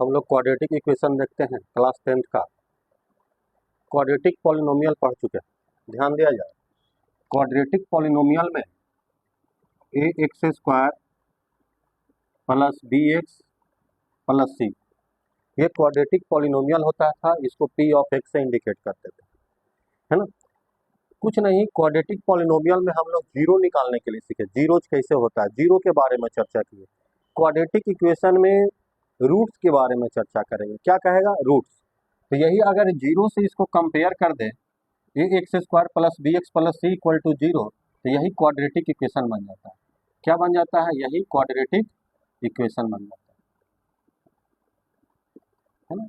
हम लोग quadratic equation देखते हैं क्लास 10th का। क्वाड्रेटिक पॉलिनोमियल पढ़ चुके हैं, ध्यान दिया जाए। क्वाड्रेटिक पॉलिनोमियल में a x square plus b x plus c, ये क्वाड्रेटिक पॉलिनोमियल होता था। इसको पी ऑफ एक्स से इंडिकेट करते थे, है ना। कुछ नहीं, क्वाड्रेटिक पॉलिनोमियल में हम लोग जीरो निकालने के लिए सीखे। जीरोज कैसे होता है, जीरो के बारे में चर्चा किए। क्वाड्रेटिक इक्वेशन में रूट्स के बारे में चर्चा करेंगे। क्या कहेगा, रूट्स। तो यही अगर जीरो से इसको कंपेयर कर दे, a x square plus b x plus c equal to zero, तो यही क्वाड्रेटिक इक्वेशन बन जाता है। क्या बन जाता है, यही क्वाड्रेटिक इक्वेशन बन जाता है ना।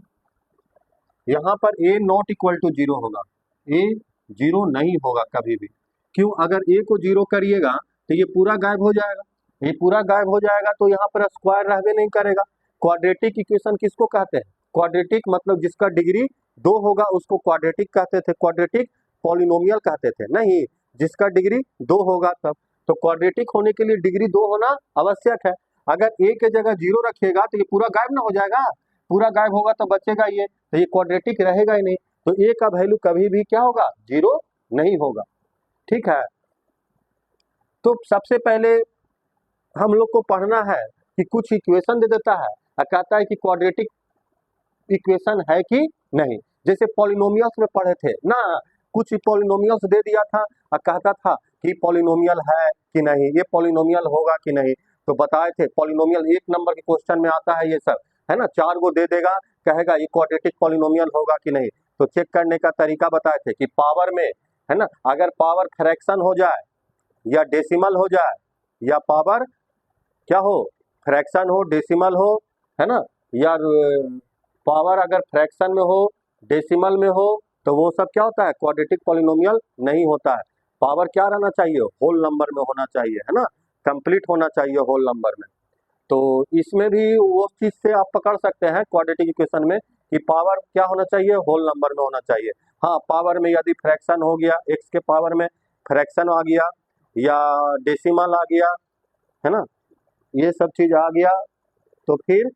यहाँ पर ए नॉट इक्वल टू जीरो होगा, ए जीरो नहीं होगा कभी भी। क्यों, अगर ए को जीरो करिएगा तो ये पूरा गायब हो जाएगा। ये पूरा गायब हो जाएगा तो यहाँ पर स्क्वायर रहबे नहीं करेगा। क्वाड्रेटिक इक्वेशन किसको कहते हैं, क्वाड्रेटिक मतलब जिसका डिग्री 2 होगा उसको क्वाड्रेटिक कहते थे, क्वाड्रेटिक पॉलिनोमियल कहते थे। नहीं, जिसका डिग्री 2 होगा तब। तो क्वाड्रेटिक होने के लिए डिग्री 2 होना आवश्यक है। अगर ए के जगह जीरो रखिएगा तो ये पूरा गायब ना हो जाएगा, पूरा गायब होगा तो बचेगा ये, तो ये क्वाड्रेटिक रहेगा ही नहीं। तो ए का वैल्यू कभी भी क्या होगा, जीरो नहीं होगा। ठीक है, तो सबसे पहले हम लोग को पढ़ना है कि कुछ इक्वेशन दे देता है और कहता है कि क्वाड्रेटिक इक्वेशन है कि नहीं। जैसे पॉलिनोमियल्स में पढ़े थे ना, कुछ पॉलिनोमियल्स दे दिया था और कहता था कि पॉलिनोमियल है कि नहीं, ये पॉलिनोमियल होगा कि नहीं। तो बताए थे पॉलिनोमियल 1 नंबर के क्वेश्चन में आता है ये सब, है ना। 4 गो दे देगा, कहेगा ये क्वाड्रेटिक पॉलिनोमियल होगा कि नहीं। तो चेक करने का तरीका बताए थे कि पावर में, है ना, अगर पावर फ्रैक्शन हो जाए या डेसिमल हो जाए, या पावर क्या हो, फ्रैक्शन हो, डेसिमल हो, है ना, या पावर अगर फ्रैक्शन में हो, डेसिमल में हो, तो वो सब क्या होता है, क्वाड्रेटिक पॉलिनोमियल नहीं होता है। पावर क्या रहना चाहिए, होल नंबर में होना चाहिए, है ना, कंप्लीट होना चाहिए होल नंबर में। तो इसमें भी वो चीज से आप पकड़ सकते हैं क्वाड्रेटिक इक्वेशन में कि पावर क्या होना चाहिए, होल नंबर में होना चाहिए। हाँ, पावर में यदि फ्रैक्शन हो गया, एक्स के पावर में फ्रैक्शन आ गया या डेसिमल आ गया, है ना, ये सब चीज आ गया, तो फिर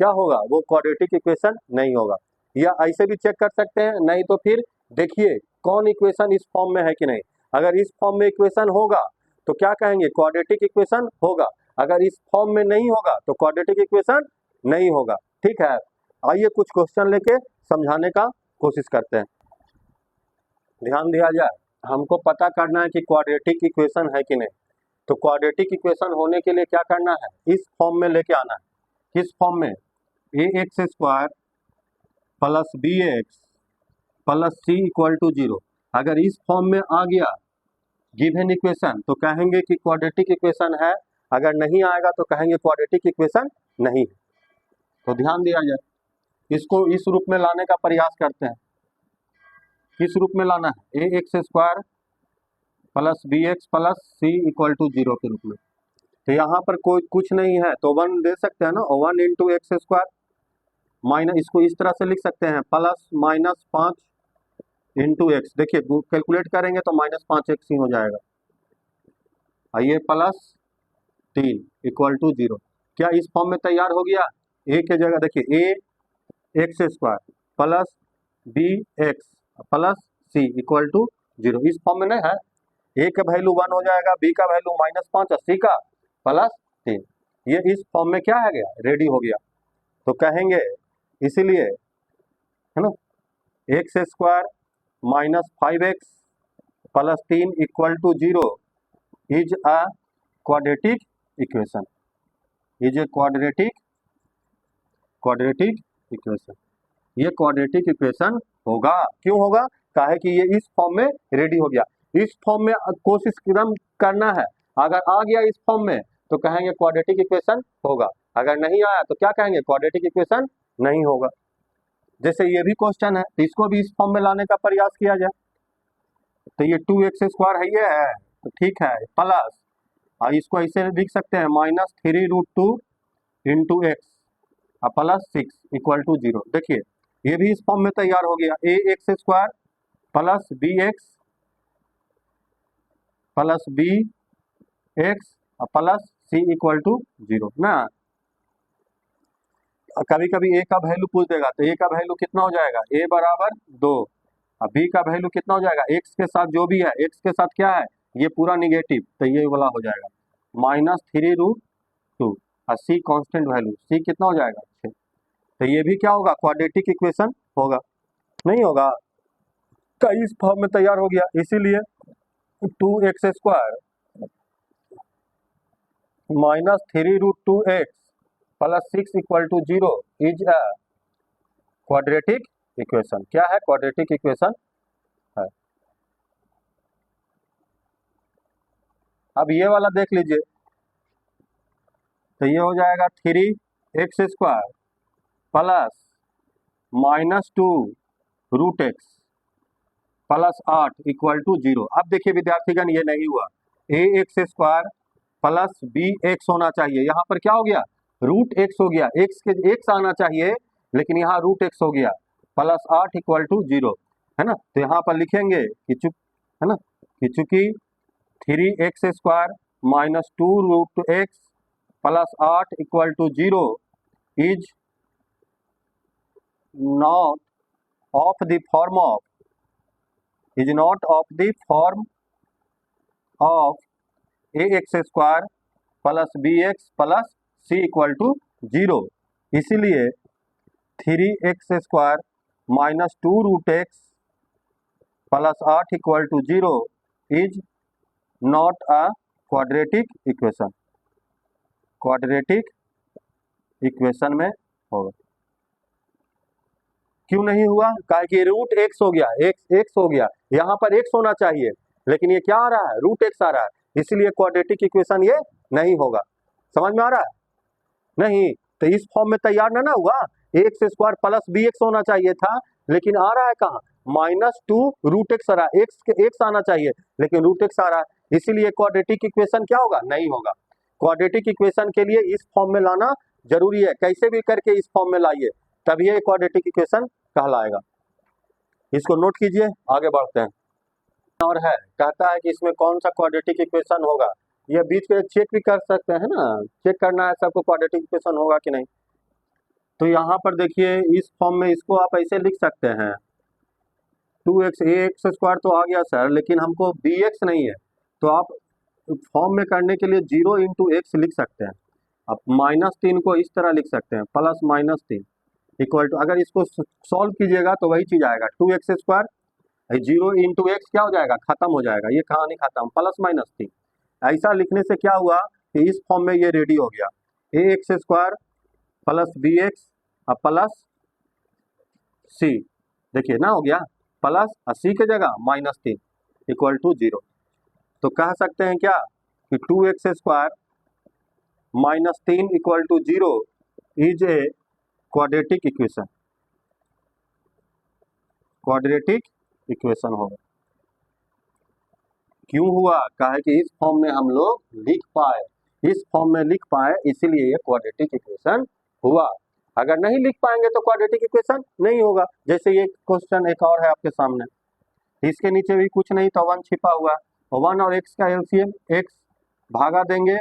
क्या होगा, वो क्वाड्रेटिक इक्वेशन नहीं होगा। या ऐसे भी चेक कर सकते हैं, नहीं तो फिर देखिए कौन इक्वेशन इस फॉर्म में है कि नहीं। अगर इस फॉर्म में इक्वेशन होगा तो क्या कहेंगे, क्वाड्रेटिक इक्वेशन होगा। अगर इस फॉर्म में नहीं होगा तो क्वाड्रेटिक इक्वेशन नहीं होगा। ठीक है, आइए कुछ क्वेश्चन लेके समझाने का कोशिश करते हैं। ध्यान दिया जाए, हमको पता करना है कि क्वाड्रेटिक इक्वेशन है कि नहीं। तो क्वाड्रेटिक इक्वेशन होने के लिए क्या करना है, इस फॉर्म में लेके आना है। किस फॉर्म में, a x square plus b x plus c equal to zero. अगर इस फॉर्म में आ गया गिवन इक्वेशन तो कहेंगे कि क्वाड्रेटिक इक्वेशन है, अगर नहीं आएगा तो कहेंगे क्वाड्रेटिक इक्वेशन नहीं है। तो ध्यान दिया जाए, इसको इस रूप में लाने का प्रयास करते हैं। किस रूप में लाना है, a x square plus b x plus c equal to zero के रूप में। तो यहाँ पर कोई कुछ नहीं है तो 1 दे सकते हैं ना, 1 इंटू एक्स स्क्वायर माइनस, इसको इस तरह से लिख सकते हैं, प्लस माइनस 5 इंटू एक्स। देखिए कैलकुलेट करेंगे तो -5x ही हो जाएगा। आइए प्लस 3 इक्वल टू जीरो। क्या इस फॉर्म में तैयार हो गया, ए के जगह देखिए a x square plus b x plus c equal to zero. इस फॉर्म में नहीं है, ए का वैल्यू 1 हो जाएगा, बी का वैल्यू -5 और सी का +3। ये इस फॉर्म में क्या है गया, रेडी हो गया। तो कहेंगे इसीलिए, है ना, x square -5x plus 3 equal to zero is a quadratic equation, is a quadratic equation. ये क्वाड्रेटिक इक्वेशन होगा। क्यों होगा, काहे कि ये इस फॉर्म में रेडी हो गया। इस फॉर्म में कोशिश एकदम करना है, अगर आ गया इस फॉर्म में तो कहेंगे क्वाड्रेटिक इक्वेशन होगा, अगर नहीं आया तो क्या कहेंगे, क्वाड्रेटिक इक्वेशन नहीं होगा। जैसे ये भी क्वेश्चन है तो इसको भी इस फॉर्म में लाने का प्रयास किया जाए। तो ये 2x स्क्वायर है, ये है तो ठीक है, प्लस इसको ऐसे लिख सकते हैं -3√2 into x plus 6 equal to zero. देखिए ये भी इस फॉर्म में तैयार हो गया, a x square plus b x plus b x plus c equal to zero ना। कभी कभी ए का वैल्यू पूछ देगा तो ए का वैल्यू कितना हो जाएगा, ए बराबर 2। अब बी का वैल्यू कितना हो जाएगा, एक्स के साथ जो भी है, एक्स के साथ क्या है, ये पूरा निगेटिव, तो ये वाला हो जाएगा -3√2। और सी कांस्टेंट वैल्यू, सी कितना हो जाएगा 6। तो ये भी क्या होगा, क्वाड्रेटिक इक्वेशन होगा, नहीं होगा, का इस फॉर्म में तैयार हो गया। इसीलिए 2x² -3√2x + 6 = 0 is a quadratic equation. क्या है, क्वाड्रेटिक इक्वेशन है। अब ये वाला देख लीजिए, तो ये हो जाएगा 3x² + -2√x + 8 = 0। अब देखिए विद्यार्थीगण, ये नहीं हुआ, ax² + bx होना चाहिए, यहाँ पर क्या हो गया, √x हो गया, x आना चाहिए, लेकिन यहाँ √x हो गया, + 8 = 0, है ना। तो यहाँ पर लिखेंगे कि है ना, कि चूंकि 3x² - 2√x + 8 = 0 is not of the form of ax² + bx + c = 0। इसीलिए 3x² - 2√x + 8 = 0 is not a quadratic equation. Quadratic equation में होगा, क्यों नहीं हुआ, कहा कि √x हो गया, x हो गया, यहाँ पर x होना चाहिए, लेकिन ये क्या आ रहा है, √x आ रहा है, इसीलिए क्वाड्रेटिक इक्वेशन ये नहीं होगा। समझ में आ रहा है, नहीं, तो इस फॉर्म में तैयार ना हुआ, ax² + bx होना चाहिए था, लेकिन आ रहा है कहाँ, -2√x आ रहा है, x आना चाहिए, लेकिन √x आ रहा है, इसीलिए क्वाड्रेटिक इक्वेशन क्या होगा, नहीं होगा। क्वाड्रेटिक इक्वेशन के लिए इस फॉर्म में लाना जरूरी है, कैसे भी करके इस फॉर्म में लाइए, तभी ये क्वाड्रेटिक इक्वेशन कहलाएगा। इसको नोट कीजिए, आगे बढ़ते हैं। और है, कहता है कि इसमें कौन सा क्वाड्रेटिक इक्वेशन होगा, ये बीच में चेक भी कर सकते हैं ना, चेक करना है सबको क्वाड्रेटिक इक्वेशन होगा कि नहीं। तो यहाँ पर देखिए, इस फॉर्म में इसको आप ऐसे लिख सकते हैं, 2x तो आ गया सर, लेकिन हमको bx नहीं है, तो आप फॉर्म में करने के लिए 0 × x लिख सकते हैं। अब -3 को इस तरह लिख सकते हैं, +-3 = अगर इसको सॉल्व कीजिएगा तो वही चीज आएगा, 2x² 0 × x क्या हो जाएगा, खत्म हो जाएगा, ये कहानी खत्म, +-3। ऐसा लिखने से क्या हुआ कि इस फॉर्म में ये रेडी हो गया, ax² + bx + c, देखिए ना हो गया, प्लस सी के जगह -3 = 0। तो कह सकते हैं क्या कि 2x² - 3 = 0 is a quadratic equation. Quadratic equation होगा, क्यों हुआ, कहा कि इस फॉर्म में हम लोग लिख पाए, इस फॉर्म में लिख पाए, इसीलिए ये क्वाड्रेटिक इक्वेशन हुआ। अगर नहीं लिख पाएंगे तो क्वाड्रेटिक इक्वेशन नहीं होगा। जैसे ये क्वेश्चन एक और है आपके सामने, इसके नीचे भी कुछ नहीं तो 1 छिपा हुआ, 1 और x का एलसीएम, x भागा देंगे,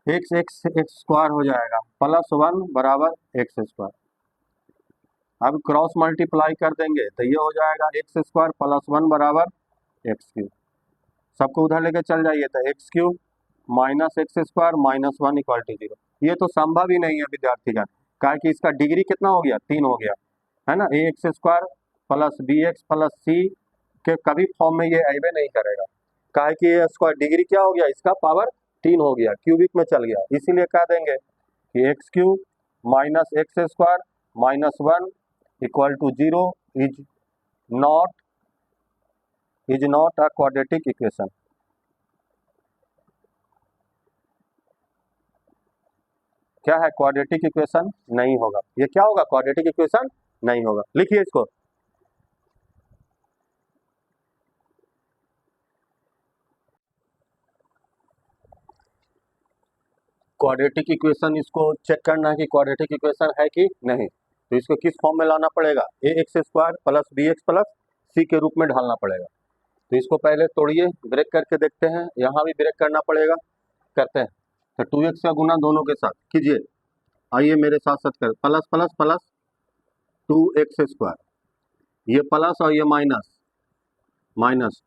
x² हो जाएगा, +1 = x²। अब क्रॉस मल्टीप्लाई कर देंगे तो ये हो जाएगा x² + 1 = x3। सबको उधर लेके चल जाइए तो x³ - x² - 1 = 0। ये तो संभव ही नहीं है विद्यार्थीगण, कहा कि इसका डिग्री कितना हो गया, 3 हो गया, है ना। ax² + bx + c के कभी फॉर्म में ये आइबे नहीं करेगा, कहा कि ये स्क्वायर डिग्री क्या हो गया, इसका पावर 3 हो गया, क्यूबिक में चल गया, इसीलिए कह देंगे कि x³ - x² - 1 = 0 is not a quadratic equation. क्या है, क्वाड्रेटिक इक्वेशन नहीं होगा, ये क्या होगा, क्वाड्रेटिक इक्वेशन नहीं होगा। लिखिए इसको, क्वाड्रेटिक इक्वेशन, इसको चेक करना है कि क्वाड्रेटिक इक्वेशन है कि नहीं, तो इसको किस फॉर्म में लाना पड़ेगा, ax² + bx + c के रूप में ढालना पड़ेगा। तो इसको पहले तोड़िए, ब्रेक करके देखते हैं, यहाँ भी ब्रेक करना पड़ेगा, करते हैं। तो 2x का गुना दोनों के साथ कीजिए, आइए मेरे साथ साथ कर, प्लस प्लस प्लस 2x², ये प्लस और ये minus, minus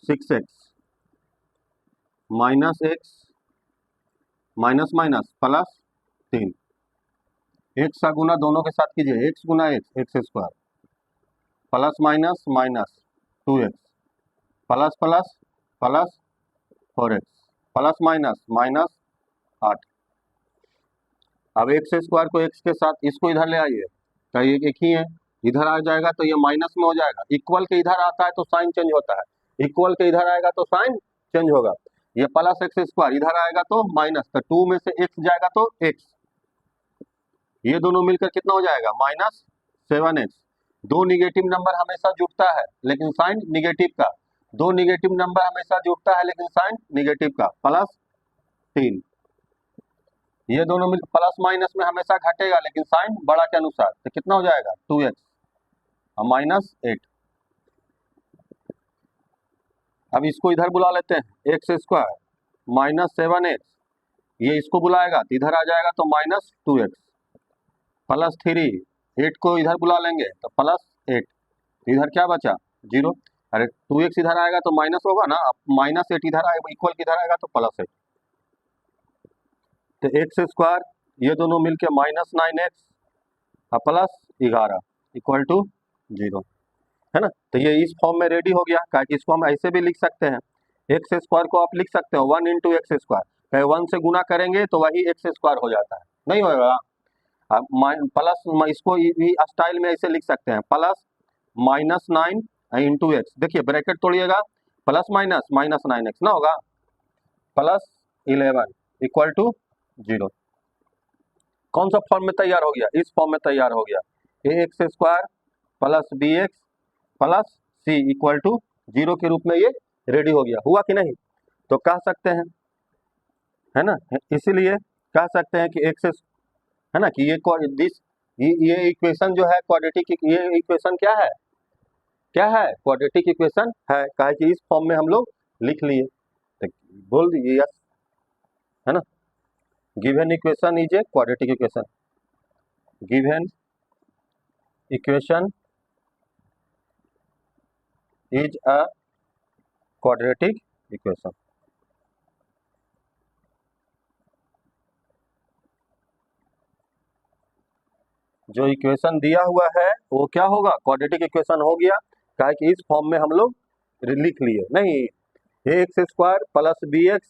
6x minus x minus minus plus 3, x का गुना दोनों के साथ कीजिए, x गुना x² plus minus minus 2x plus plus plus 4x plus minus minus 8। अब x² को x के साथ इसको इधर ले आइए, तो ये एक ही है, इधर आ जाएगा तो ये माइनस में हो जाएगा। इक्वल के इधर आता है तो साइन चेंज होता है, इक्वल के इधर आएगा तो साइन चेंज होगा। ये प्लस x² इधर आएगा तो माइनस, तो 2 में से x जाएगा तो x, ये दोनों मिलकर कितना हो जाएगा माइनस 7x। दो निगेटिव नंबर हमेशा जुड़ता है लेकिन साइन निगेटिव का, दो निगेटिव नंबर हमेशा जुड़ता है लेकिन साइन निगेटिव का, प्लस 3। ये दोनों मिल प्लस माइनस में हमेशा घटेगा लेकिन साइन बड़ा के अनुसार, तो कितना हो जाएगा 2x और माइनस 8। अब इसको इधर बुला लेते हैं, x² माइनस 7x, ये इसको बुलाएगा तो इधर आ जाएगा तो माइनस 2x प्लस 3, 8 को इधर बुला लेंगे तो प्लस 8, इधर क्या बचा 0, अरे 2x इधर आएगा तो माइनस होगा ना, माइनस 8 इधर आएगा, इक्वल इधर आएगा तो प्लस 8, तो x² ये दोनों मिलके माइनस 9x और प्लस 11 इक्वल टू 0, है ना। तो ये इस फॉर्म में रेडी हो गया, क्या कि इसको हम ऐसे भी लिख सकते हैं, x² को आप लिख सकते हो 1 इंटू x², 1 से गुना करेंगे तो वही x² हो जाता है, नहीं होगा। अब प्लस इसको स्टाइल में ऐसे लिख सकते हैं, प्लस माइनस 9 इंटू x, देखिए ब्रैकेट तोड़िएगा, प्लस माइनस माइनस 9x ना होगा, प्लस 11 इक्वल टू 0। कौन सा फॉर्म में तैयार हो गया, इस फॉर्म में तैयार हो गया, ax² plus bx plus c equal to 0 के रूप में ये रेडी हो गया, हुआ कि नहीं। तो कह सकते हैं, है ना, इसीलिए कह सकते हैं कि x, है ना, कि ये इक्वेशन जो है क्वाड्रेटिक, ये इक्वेशन क्या है, क्या है क्वाड्रेटिक इक्वेशन है, कहा कि इस फॉर्म में हम लोग लिख लिए, तो बोल दीजिए यस, है ना। Given equation is a quadratic equation, given equation is a quadratic equation. जो इक्वेशन दिया हुआ है वो क्या होगा, क्वाड्रेटिक इक्वेशन हो गया, कहा कि इस फॉर्म में हम लोग लिख लिए, नहीं ax² plus bx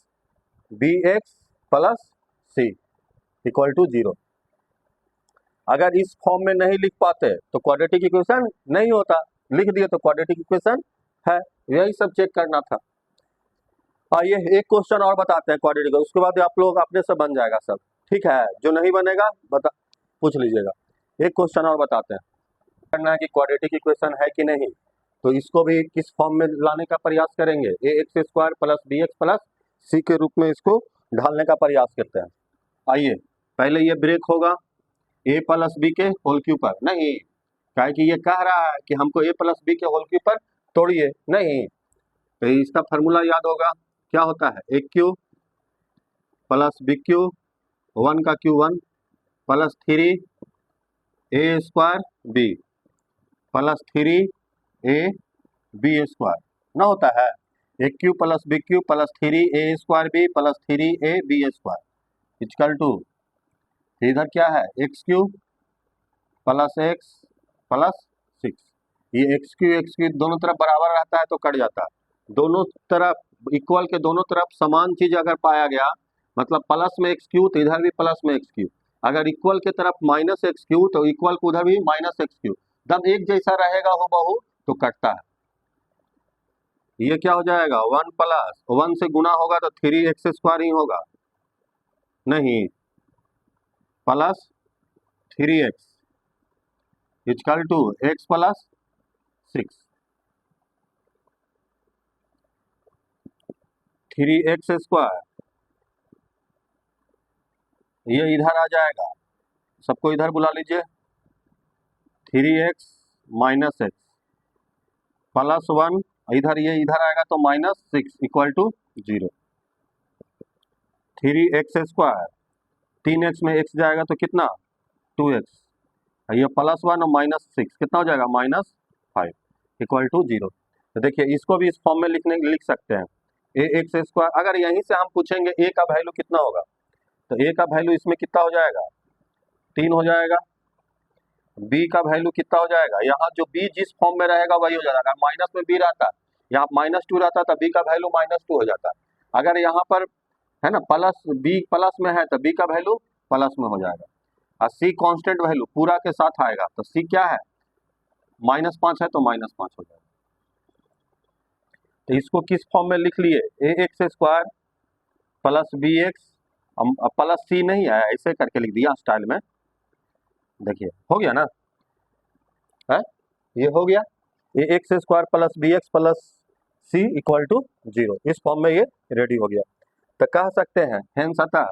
plus c equal to 0। अगर इस फॉर्म में नहीं लिख पाते तो क्वाड्रेटिक इक्वेशन नहीं होता, लिख दिए तो क्वाड्रेटिक इक्वेशन है, यही सब चेक करना था। आइए एक क्वेश्चन और बताते हैं क्वाड्रेटिक, उसके बाद आप लोग अपने से बन जाएगा सब, ठीक है, जो नहीं बनेगा बता पूछ लीजिएगा। एक क्वेश्चन और बताते हैं, करना है कि क्वाड्रेटिक इक्वेशन है कि नहीं, तो इसको भी किस फॉर्म में लाने का प्रयास करेंगे, ax² plus bx plus c के रूप में इसको ढालने का प्रयास करते हैं। आइए पहले ये ब्रेक होगा a प्लस बी के होल क्यूब पर, नहीं, क्या है कि ये कह रहा है कि हमको a प्लस बी के होल क्यूब पर तोड़िए, नहीं, तो इसका फार्मूला याद होगा, क्या होता है a cube plus B cube 1 का cube 1 plus 3a² b plus 3ab² ना होता है, a cube plus B cube plus 3a² b plus 3ab² equal to, इधर क्या है x³ प्लस x प्लस 6, ये x³ दोनों तरफ बराबर रहता है तो कट जाता है, दोनों तरफ इक्वल के दोनों तरफ समान चीज अगर पाया गया, मतलब प्लस में x³ तो इधर भी प्लस में x³, अगर इक्वल के तरफ माइनस x³ तो इक्वल को उधर भी माइनस x³, जब एक जैसा रहेगा हो बहु तो कटता है, ये क्या हो जाएगा 1 प्लस 1 से गुना होगा तो 3x² ही होगा, नहीं plus 3x equal to x plus 6, 3x², ये इधर आ जाएगा, सबको इधर बुला लीजिए, 3x माइनस x प्लस 1, इधर ये इधर आएगा तो minus 6 equal to 0, 3x² 3x में x जाएगा तो कितना 2x, ये +1 और -6 कितना हो जाएगा -5 इक्वल टू 0। तो देखिए इसको भी इस फॉर्म में लिख सकते हैं ax²। अगर यहीं से हम पूछेंगे a का वैल्यू कितना होगा, तो a का वैल्यू इसमें कितना हो जाएगा 3 हो जाएगा, b का वैल्यू कितना हो जाएगा, यहाँ जो b जिस फॉर्म में रहेगा वही हो जाएगा। माइनस में b रहता, यहाँ -2 रहता तो b का वैल्यू -2 हो जाता। अगर यहाँ पर है ना b प्लस में है तो b का वैल्यू प्लस में हो जाएगा, और c कांस्टेंट वैल्यू पूरा के साथ आएगा तो c क्या है -5 है तो -5 हो जाएगा। तो इसको किस फॉर्म में लिख लिए ax² plus bx plus c नहीं है, ऐसे करके लिख दिया स्टाइल में। देखिए हो गया ना, है ये हो गया ax² plus bx plus c equal to 0। इस फॉर्म में ये रेडी हो गया। तो कह सकते हैं हेंस अतः,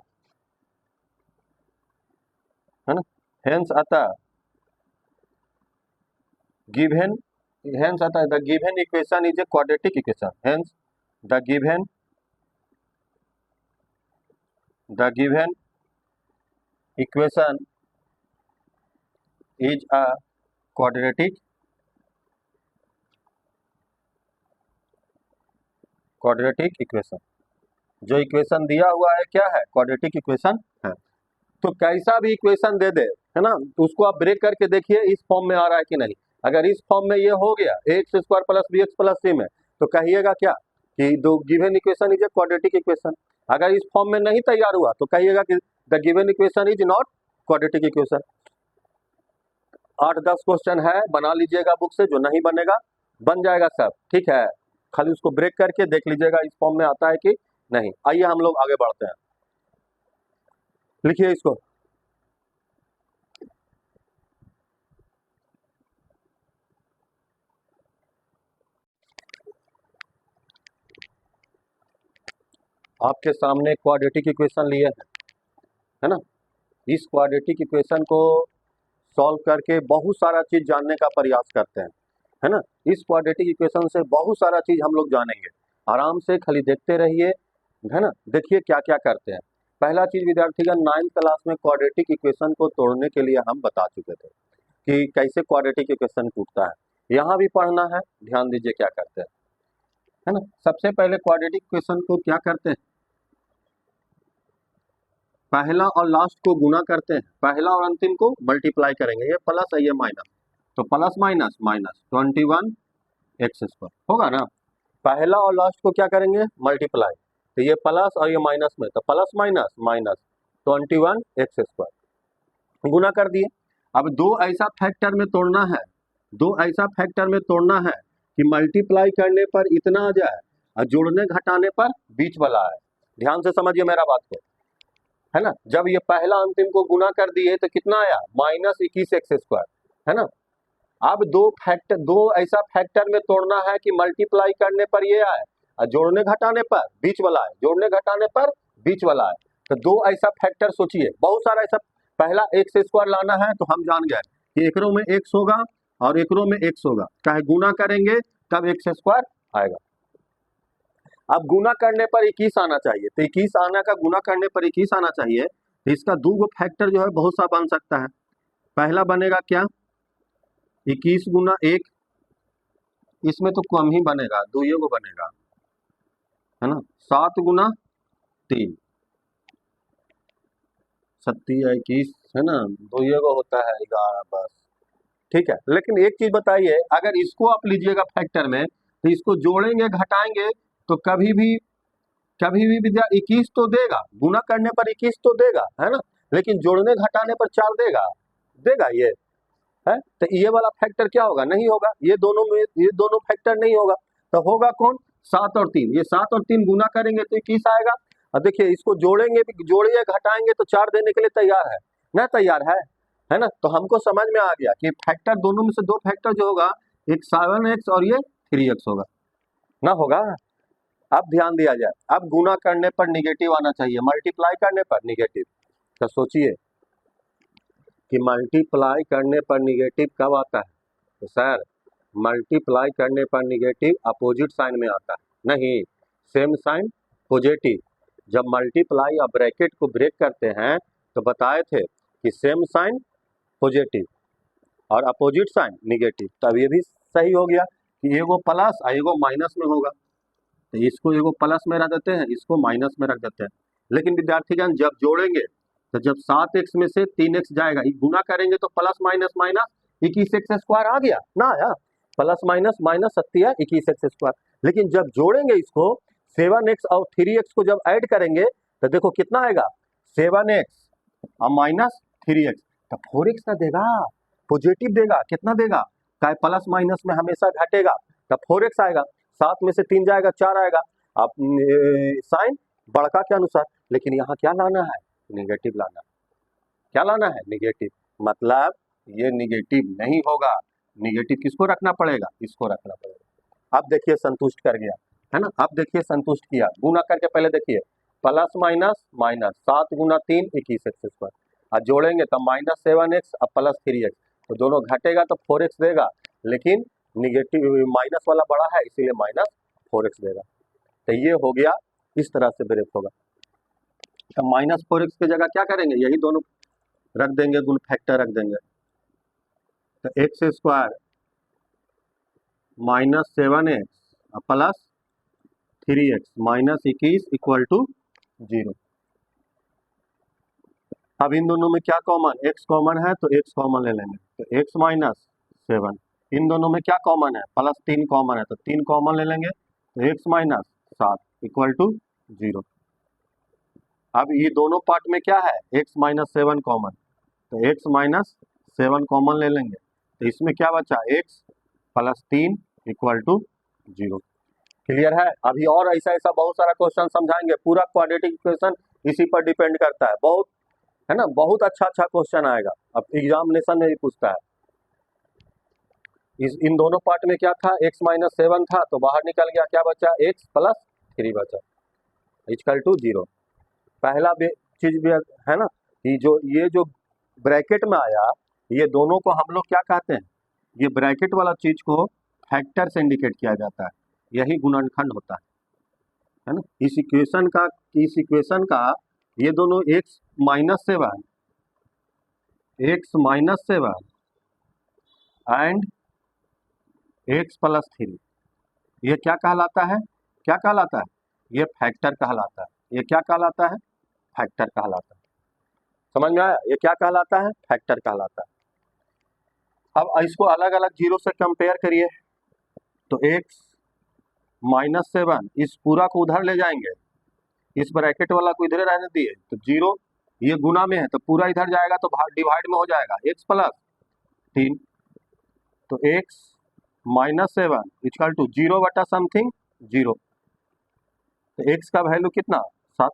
है ना, हेंस अतः गिवन, हेंस अतः the given equation is a quadratic equation, hence the given equation is a quadratic equation. जो इक्वेशन दिया हुआ है क्या है क्वाड्रेटिक इक्वेशन है। तो कैसा भी इक्वेशन दे दे, है ना, तो उसको आप ब्रेक करके देखिए इस फॉर्म में आ रहा है कि नहीं। अगर इस फॉर्म में ये हो गया ax² plus bx plus c में, तो कहिएगा क्या कि the given equation is a quadratic equation. अगर इस फॉर्म में नहीं तैयार हुआ तो कहिएगा कि the given equation is not quadratic equation. 8-10 question है, बना लीजिएगा बुक से, जो नहीं बनेगा बन जाएगा सब, ठीक है। खाली उसको ब्रेक करके देख लीजिएगा इस फॉर्म में आता है कि नहीं। आइए हम लोग आगे बढ़ते हैं, लिखिए इसको। आपके सामने क्वाड्रेटिक इक्वेशन लिए हैं, है ना। इस क्वाड्रेटिक इक्वेशन को सॉल्व करके बहुत सारा चीज जानने का प्रयास करते हैं, है ना। इस क्वाड्रेटिक इक्वेशन से बहुत सारा चीज हम लोग जानेंगे। आराम से खाली देखते रहिए, है ना। देखिए क्या क्या करते हैं। पहला चीज विद्यार्थीगण 9th क्लास में क्वाड्रेटिक इक्वेशन को तोड़ने के लिए हम बता चुके थे कि कैसे क्वाड्रेटिक इक्वेशन टूटता है। यहाँ भी पढ़ना है, ध्यान दीजिए क्या करते हैं, है ना। सबसे पहले क्वाड्रेटिक इक्वेशन को क्या करते हैं, पहला और लास्ट को गुना करते हैं, पहला और अंतिम को मल्टीप्लाई करेंगे। ये प्लस है ये माइनस, तो प्लस माइनस माइनस 21x² होगा ना। पहला और लास्ट को क्या करेंगे मल्टीप्लाई, तो ये प्लस और ये माइनस में, तो प्लस माइनस माइनस 21x²। गुना कर दिए। अब दो ऐसा फैक्टर में तोड़ना है, दो ऐसा फैक्टर में तोड़ना है कि मल्टीप्लाई करने पर इतना आ जाए और जोड़ने घटाने पर बीच वाला आए। ध्यान से समझिए मेरा बात को, है ना। जब ये पहला अंतिम को गुना कर दिए तो कितना आया -21x², है ना। अब दो ऐसा फैक्टर में तोड़ना है कि मल्टीप्लाई करने पर ये आए और जोड़ने घटाने पर बीच वाला आए, जोड़ने घटाने पर बीच वाला आए। तो दो ऐसा फैक्टर सोचिए, बहुत सारा ऐसा। पहला x² लाना है तो हम जान गए कि एकरों में x होगा और एकरों में x होगा, चाहे गुना करेंगे तब x² आएगा। अब गुना करने पर 21 आना चाहिए, तो 21 आना का गुना करने पर 21 आना चाहिए। तो इसका दो गो फैक्टर जो है बहुत सा बन सकता है। पहला बनेगा क्या 21 गुना 1, इसमें तो कम ही बनेगा, 2 गो बनेगा, है ना। 7 गुना 3, 21 है ना, 2 गो होता है 11 बस, ठीक है। लेकिन एक चीज बताइए, अगर इसको आप लीजिएगा फैक्टर में तो इसको जोड़ेंगे घटाएंगे तो कभी भी विद्या 21 तो देगा, गुना करने पर 21 तो देगा, है ना। लेकिन जोड़ने घटाने पर 4 देगा ये, है। तो ये वाला फैक्टर क्या होगा, नहीं होगा। ये दोनों फैक्टर नहीं होगा, तो होगा कौन 7 और 3। ये 7 और 3 गुना करेंगे तो 21 आएगा। और देखिए इसको जोड़ेंगे, जोड़िए घटाएंगे तो 4 देने के लिए तैयार है ना, तैयार है ना। तो हमको समझ में आ गया कि फैक्टर दोनों में से दो फैक्टर जो होगा, एक 7x और ये 3x होगा ना, होगा। अब ध्यान दिया जाए, अब गुना करने पर निगेटिव आना चाहिए, मल्टीप्लाई करने पर निगेटिव। तो सोचिए कि मल्टीप्लाई करने पर निगेटिव कब आता है, तो सर मल्टीप्लाई करने पर निगेटिव अपोजिट साइन में आता है, नहीं सेम साइन पॉजिटिव। जब मल्टीप्लाई और ब्रैकेट को ब्रेक करते हैं तो बताए थे कि सेम साइन पॉजिटिव और अपोजिट साइन निगेटिव। तो अब ये भी सही हो गया कि एगो प्लस और एगो माइनस में होगा, तो इसको एगो प्लस में रख देते हैं, इसको माइनस में रख देते हैं। लेकिन विद्यार्थीगण जब जोड़ेंगे तो जब 7x में से 3x जाएगा, गुना करेंगे तो plus minus minus 21x square आ गया ना, आया plus minus minus 21x square. लेकिन जब जोड़ेंगे इसको 7x और 3x को जब ऐड करेंगे तो देखो कितना आएगा, 7x और माइनस 3x, तो 4x का देगा, पॉजिटिव देगा, कितना देगा, चाहे प्लस माइनस में हमेशा घटेगा, तब 4x आएगा, 7 में से 3 जाएगा 4 आएगा, अब साइन बड़का के अनुसार। लेकिन यहाँ क्या लाना है, निगेटिव लाना है। क्या लाना है, निगेटिव, मतलब ये निगेटिव नहीं होगा, निगेटिव किसको रखना पड़ेगा, इसको रखना पड़ेगा। अब देखिए संतुष्ट कर गया है ना, अब देखिए संतुष्ट किया, गुना करके पहले देखिए प्लस माइनस माइनस 7 गुना 3 21x स्क्वायर, और जोड़ेंगे तो माइनस 7x और प्लस 3x, तो दोनों घटेगा तो 4x देगा, लेकिन निगेटिव माइनस वाला बड़ा है इसीलिए माइनस 4x देगा। तो ये हो गया, इस तरह से ब्रेक होगा। तो माइनस 4x की जगह क्या करेंगे, यही दोनों रख देंगे, गुण फैक्टर रख देंगे, तो x square minus 7x plus 3x minus 21 equal to 0। अब इन दोनों में क्या कॉमन, x कॉमन है तो x कॉमन ले लेंगे, तो x माइनस 7, इन दोनों में क्या कॉमन है, प्लस 3 कॉमन है तो 3 कॉमन ले लेंगे, तो x माइनस 7 इक्वल टू 0। अब ये दोनों पार्ट में क्या है, x माइनस 7 कॉमन, तो x माइनस 7 कॉमन ले लेंगे, तो इसमें क्या बचा, x plus 3 equal to 0। Clear है। अभी और ऐसा ऐसा बहुत सारा क्वेश्चन समझाएंगे, पूरा क्वाड्रेटिक इक्वेशन इसी पर डिपेंड करता है, बहुत है ना, बहुत अच्छा अच्छा क्वेश्चन आएगा, अब एग्जामिनेशन में भी पूछता है। इन दोनों पार्ट में क्या था, x माइनस 7 था तो बाहर निकल गया, क्या बचा, x प्लस 3 बचा इक्वल टू 0। पहला चीज भी है ना कि जो ये जो ब्रैकेट में आया, ये दोनों को हम लोग क्या कहते हैं, ये ब्रैकेट वाला चीज को फैक्टर से इंडिकेट किया जाता है, यही गुणनखंड होता है ना। इस इक्वेशन का ये दोनों x minus 7 and x plus 3, ये क्या कहलाता है, क्या कहलाता है, ये फैक्टर कहलाता है, ये क्या कहलाता है, फैक्टर कहलाता है। समझ में आया, ये क्या कहलाता है, फैक्टर कहलाता है। अब इसको अलग अलग जीरो से कंपेयर करिए, तो x माइनस 7 इस पूरा को उधर ले जाएंगे, इस ब्रैकेट वाला को इधर रहने दिए, तो 0 ये गुना में है तो पूरा इधर जाएगा तो डिवाइड में हो जाएगा, x प्लस 3, तो x माइनस 7 इक्वल टू 0 बटा समथिंग 0, तो x का वैल्यू कितना, 7,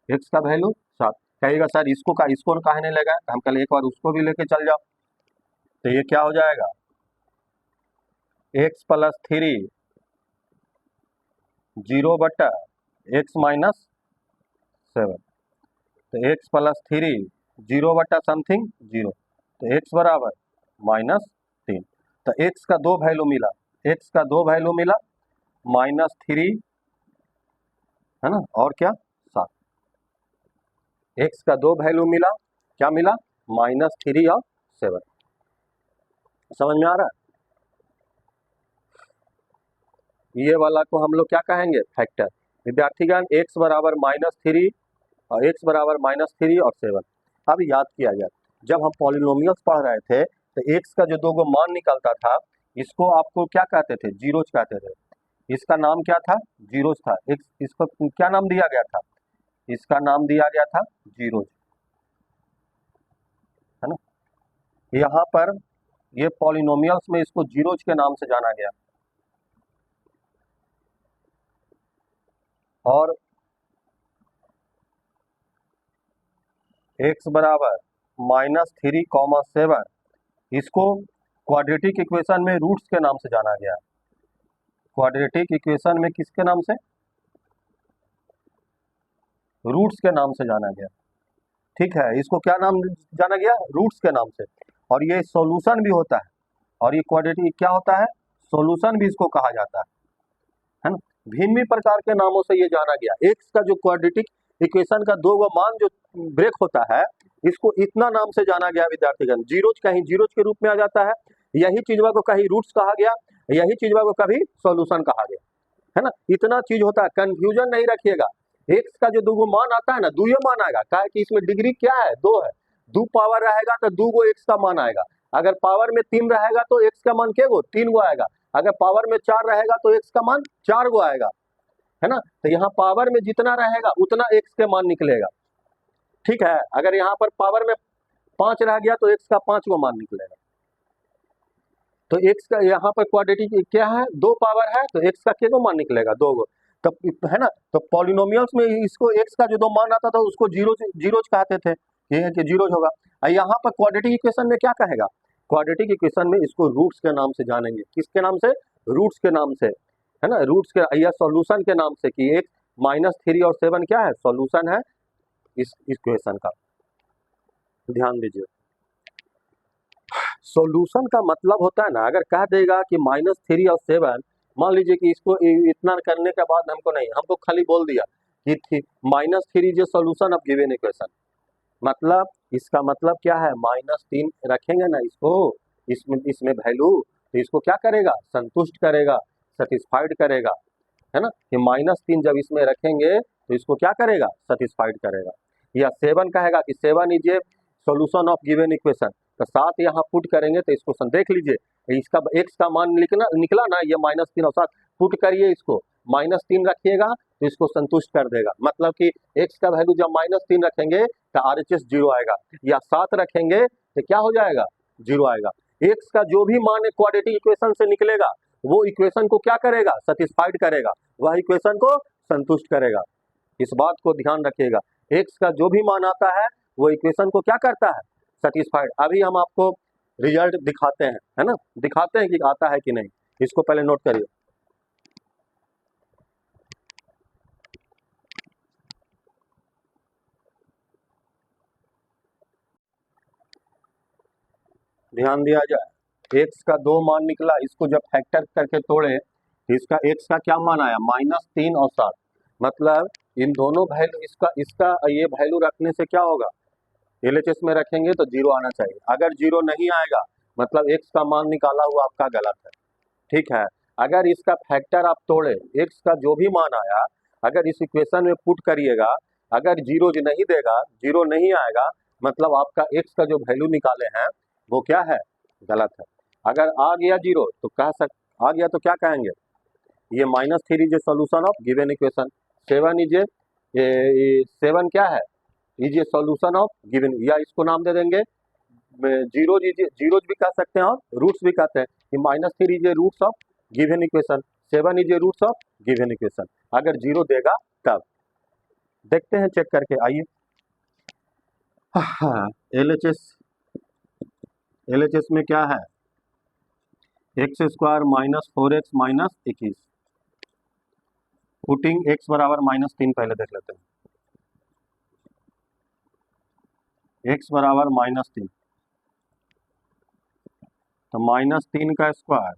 x का वैल्यू 7। कहेगा सर इसको कहने लगा, हम कल एक बार उसको भी लेके चल जाओ, तो ये क्या हो जाएगा, x प्लस 3 0 बटा x माइनस 7, तो x प्लस 3 0 बटा समथिंग 0, तो x बराबर माइनस 3। तो x का दो वैल्यू मिला, x का दो वैल्यू मिला, माइनस 3 है ना, और क्या 7, x का दो वैल्यू मिला, क्या मिला, माइनस 3 और 7। समझ में आ रहा है, ये वाला को हम लोग क्या कहेंगे, फैक्टर। विद्यार्थीगण x बराबर -3 और x बराबर -3 और 7। अब याद किया जाए, जब हम पॉलिनोमियल्स पढ़ रहे थे तो x का जो दो गो मान निकलता था, इसको आपको क्या कहते थे, जीरोज कहते थे। इसका नाम क्या था, जीरोज था। इसको क्या नाम दिया गया था, इसका नाम दिया गया था जीरोज, है ना। यहाँ पर ये पॉलिनोमियल्स में इसको जीरोज के नाम से जाना गया। और x बराबर -3, 7 इसको क्वाड्रेटिक इक्वेशन में रूट्स के नाम से जाना गया। क्वाड्रेटिक इक्वेशन में किसके नाम से, रूट्स के नाम से जाना गया। ठीक है, इसको क्या नाम जाना गया, रूट्स के नाम से। और ये सॉल्यूशन भी होता है, और ये क्वाड्रेटिक क्या होता है, सॉल्यूशन भी इसको कहा जाता है ना। भिन्न प्रकार के नामों से ये जाना गया। एक्स का जो क्वाड्रेटिक इक्वेशन का दो गो मान जो ब्रेक होता है, इसको इतना नाम से जाना गया विद्यार्थीगण। जीरोज कहीं जीरोज के रूप में आ जाता है, यही चीजवा को कहीं रूट्स कहा गया, यही चीजवा को कभी सॉल्यूशन कहा गया, है ना। इतना चीज होता है, कंफ्यूजन नहीं रखिएगा। एक्स का जो दो मान आता है ना, दो मान आएगा, क्या है कि इसमें डिग्री क्या है, 2 है। 2 पावर रहेगा तो 2 गो एक्स का मान आएगा। अगर पावर में 3 रहेगा तो एक्स का मान क्या गो, 3 गो आएगा। अगर पावर में 4 रहेगा तो एक्स का मान 4 गो आएगा, है ना। तो यहाँ पावर में जितना रहेगा उतना एक्स के मान निकलेगा, ठीक है। अगर यहाँ पर पावर में 5 रह गया तो एक्स का 5 गो मान निकलेगा। तो एक्स का यहाँ पर क्वाड्रेटिक क्या है, 2 पावर है तो एक्स का क्या गो मान निकलेगा, 2 गो। तो है ना, तो पॉलिनोमियल्स में इसको एक्स का जो 2 मान आता था उसको जीरोज कहते थे, ये है कि जीरोज होगा। यहाँ पर क्वाड्रेटिक इक्वेशन में क्या कहेगा, क्वाड्रेटिक इक्वेशन में इसको रूट्स के नाम से जानेंगे। किसके नाम से, रूट्स के नाम से, है ना, रूट्स के या सॉल्यूशन के नाम से, कि एक -3 और 7 क्या है, सॉल्यूशन है इस इक्वेशन का। ध्यान दीजिए, सॉल्यूशन का मतलब होता है ना, अगर कह देगा कि -3 और 7, मान लीजिए कि इसको इतना करने के बाद हमको नहीं, हमको खाली बोल दिया कि -3 is solution of given equation, मतलब इसका मतलब क्या है, -3 रखेंगे ना इसको, इसमें वैल्यू, तो इसको क्या करेगा, संतुष्ट करेगा, सेटिस्फाइड करेगा, है ना। कि -3 जब इसमें रखेंगे तो इसको क्या करेगा, सेटिस्फाइड करेगा। या 7 कहेगा कि 7 is a solution of given equation, तो 7 यहाँ पुट करेंगे तो इसको देख लीजिए, इसका एक्स का मान निकला ना, ये -3 और 7 पुट करिए, इसको -3 रखिएगा तो इसको संतुष्ट कर देगा। मतलब कि एक्स का वैल्यू जब -3 रखेंगे तो RHS 0 आएगा, या 7 रखेंगे तो क्या हो जाएगा, 0 आएगा। एक्स का जो भी मान क्वाड्रेटिक इक्वेशन से निकलेगा वो इक्वेशन को क्या करेगा, सेटिस्फाइड करेगा, वह इक्वेशन को संतुष्ट करेगा। इस बात को ध्यान रखिएगा, एक्स का जो भी मान आता है वो इक्वेशन को क्या करता है, सेटिस्फाइड। अभी हम आपको रिजल्ट दिखाते हैं, है ना, दिखाते हैं कि आता है कि नहीं, इसको पहले नोट करिए। ध्यान दिया जाए, एक्स का 2 मान निकला, इसको जब फैक्टर करके तोड़े इसका एक्स का क्या मान आया, -3 और 7। मतलब इन दोनों वैल्यू, इसका ये वैल्यू रखने से क्या होगा, LHS में रखेंगे तो 0 आना चाहिए। अगर 0 नहीं आएगा मतलब एक्स का मान निकाला हुआ आपका गलत है, ठीक है। अगर इसका फैक्टर आप तोड़े, एक्स का जो भी मान आया अगर इस इक्वेशन में पुट करिएगा, अगर 0 नहीं देगा, 0 नहीं आएगा, मतलब आपका एक्स का जो वैल्यू निकाले हैं वो क्या है, गलत है। अगर आ गया 0 तो आ गया तो क्या कहेंगे, ये -3 is a solution of given equation, 7 is ए 7 क्या है, is a solution of given, या इसको नाम दे देंगे जीरोज भी कह सकते हैं और रूट्स भी कहते हैं, कि -3 is a roots of given equation, 7 is a roots of given equation. अगर 0 देगा तब देखते हैं, चेक करके आइए। LHS में क्या है, x² -4x -21, पुटिंग x बराबर -3 पहले देख लेते हैं, x बराबर -3, तो -3 का स्क्वायर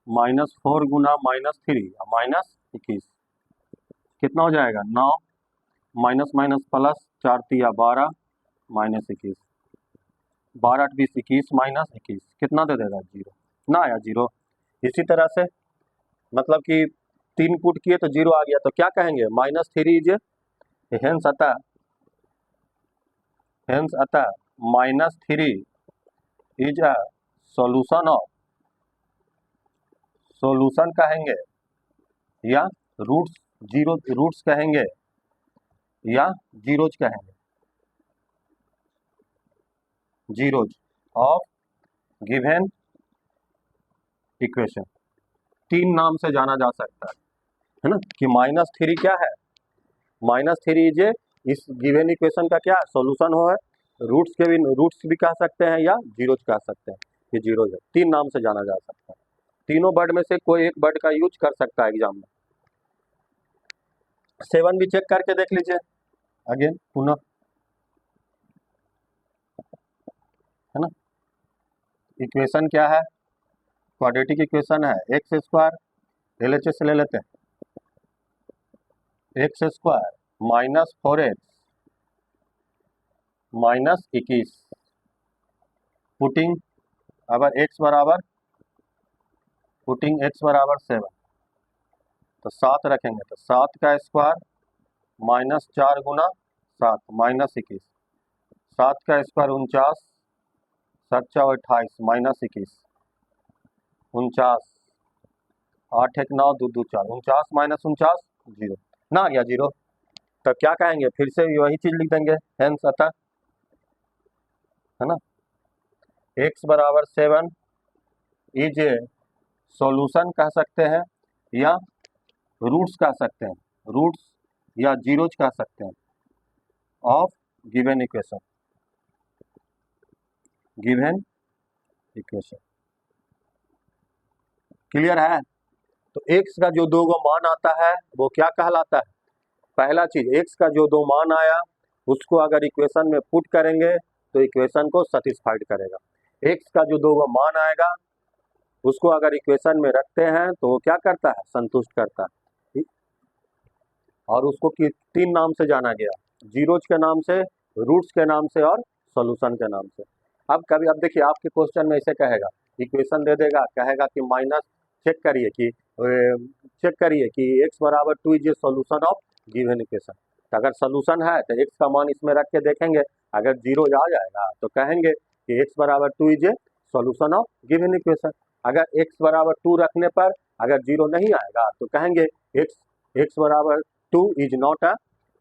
-4 गुना -3 -21 कितना हो जाएगा, 9, माइनस माइनस प्लस, 4 तिया 12 -21, 12 8 20 21 -21 कितना दे देगा, 0 ना आया 0। इसी तरह से मतलब कि 3 पुट किए तो 0 आ गया, तो क्या कहेंगे, -3 इज हेंस अतः -3 इज अ सॉल्यूशन कहेंगे, या रूट्स कहेंगे, या जीरोज कहेंगे, जीरोज ऑफ गिवन इक्वेशन। 3 नाम से जाना जा सकता है ना, कि -3 क्या है, -3 इज इस गिवन इक्वेशन का क्या सॉल्यूशन हो है, रूट्स भी कह सकते हैं या जीरोज कह सकते हैं, ये जीरोज है। 3 नाम से जाना जा सकता है, तीनों वर्ड में से कोई एक वर्ड का यूज कर सकता है एग्जाम में। 7 भी चेक करके देख लीजिए अगेन पुनः, है ना। इक्वेशन क्या है, क्वाड्रेटिक इक्वेशन है, x² LHS ले लेते हैं, x² -4x -21 पुटिंग अगर x बराबर 7 तो 7 रखेंगे तो 7 का स्क्वायर -4 गुना 7 -21, 7 का स्क्वायर 49, 7 × 28 -21, 49, 8 1 9 2 2 4, 49 - 49 0 ना आ गया 0। तो क्या कहेंगे, फिर से वही चीज लिख देंगे, हेंस अतः, है ना, x बराबर 7 इज ए सॉल्यूशन कह सकते हैं या रूट्स कह सकते हैं, रूट्स या जीरोज कह सकते हैं of given equation, given equation. Clear है? तो x का जो दो गो मान आता है वो क्या कहलाता है? पहला चीज, x का जो दो मान आया उसको अगर इक्वेशन में पुट करेंगे तो इक्वेशन को सेटिस्फाइड करेगा। x का जो दो गो मान आएगा उसको अगर इक्वेशन में रखते हैं तो वो क्या करता है, संतुष्ट करता है। और उसको तीन नाम से जाना गया, जीरोज के नाम से, रूट्स के नाम से और सॉल्यूशन के नाम से। अब देखिए आपके क्वेश्चन में ऐसे कहेगा, इक्वेशन दे देगा, कहेगा कि माइनस चेक करिए कि x बराबर 2 is a solution of given equation. तो अगर सॉल्यूशन है तो x का मान इसमें रख के देखेंगे, अगर जीरो आ जाएगा तो कहेंगे कि x बराबर 2 is a solution of given equation. अगर x बराबर 2 रखने पर अगर जीरो नहीं आएगा तो कहेंगे x बराबर 2 is not a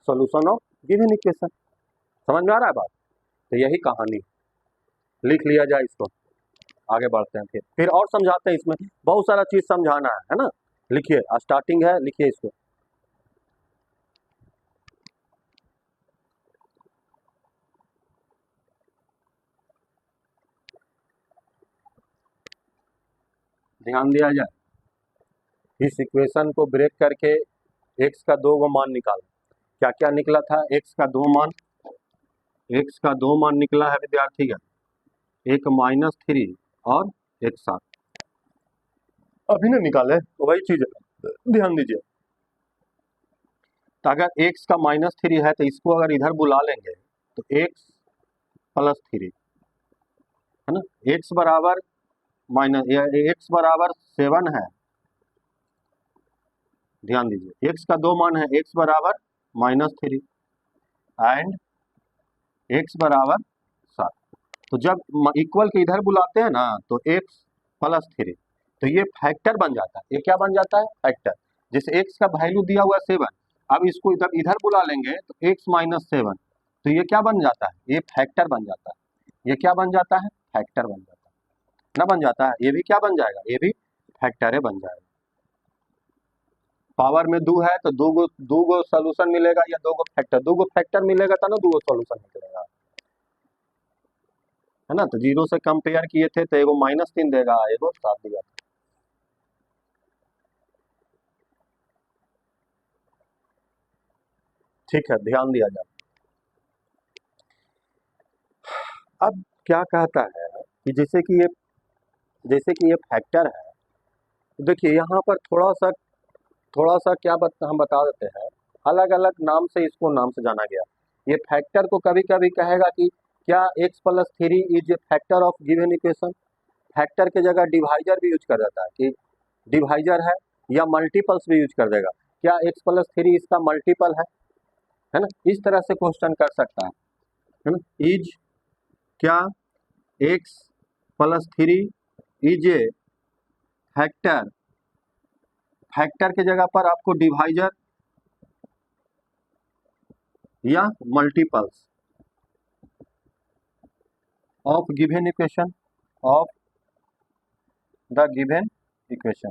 solution of given equation. समझ में आ रहा है बात? तो यही कहानी, लिख लिया जाए इसको, आगे बढ़ते हैं फिर और समझाते हैं। इसमें बहुत सारा चीज समझाना है ना। लिखिए, स्टार्टिंग है, लिखिए इसको। ध्यान दिया जाए, इस इक्वेशन को ब्रेक करके x का दो गो मान निकालो। क्या क्या निकला था? x का दो मान निकला है विद्यार्थी का, एक -3 और एक 7। अभी ना निकाले तो वही चीज है, ध्यान दीजिए। तो अगर x का -3 है तो इसको अगर इधर बुला लेंगे तो x + 3, है ना, x बराबर 7 है। ध्यान दीजिए, x का दो मान है, x बराबर -3 एंड x बराबर 7। तो जब इक्वल के इधर बुलाते हैं ना तो x + 3, तो ये फैक्टर बन जाता है। ये क्या बन जाता है? फैक्टर। जैसे x का वैल्यू दिया हुआ 7, अब इसको जब इधर बुला लेंगे तो x - 7, तो ये क्या बन जाता है? ये फैक्टर बन जाता है। ये क्या बन जाता है? फैक्टर बन जाता है ना, बन जाता है। ये भी क्या बन जाएगा? ये भी फैक्टर बन जाएगा। पावर में 2 है तो दो गो सोल्यूशन मिलेगा या दो गो फैक्टर मिलेगा तो ना दो गो सोल्यूशन निकलेगा, है ना। तो 0 से कंपेयर किए थे तो एगो -3 देगा, एगो 7 दिया था। ठीक है, ध्यान दिया जाए। अब क्या कहता है कि जैसे कि ये फैक्टर है, तो देखिए यहाँ पर थोड़ा सा क्या हम बता देते हैं, अलग अलग नाम से इसको नाम से जाना गया। ये फैक्टर को कभी कभी कहेगा कि क्या x + 3 is A factor of given equation. Factor के जगह डिवाइजर भी यूज कर देता है कि डिवाइजर है, या मल्टीपल्स भी यूज कर देगा। क्या x + 3 इसका मल्टीपल है ना, इस तरह से क्वेश्चन कर सकता है ना। इज क्या x + 3 is A factor, factor के जगह पर आपको डिवाइजर या multiples of given equation, of the given equation,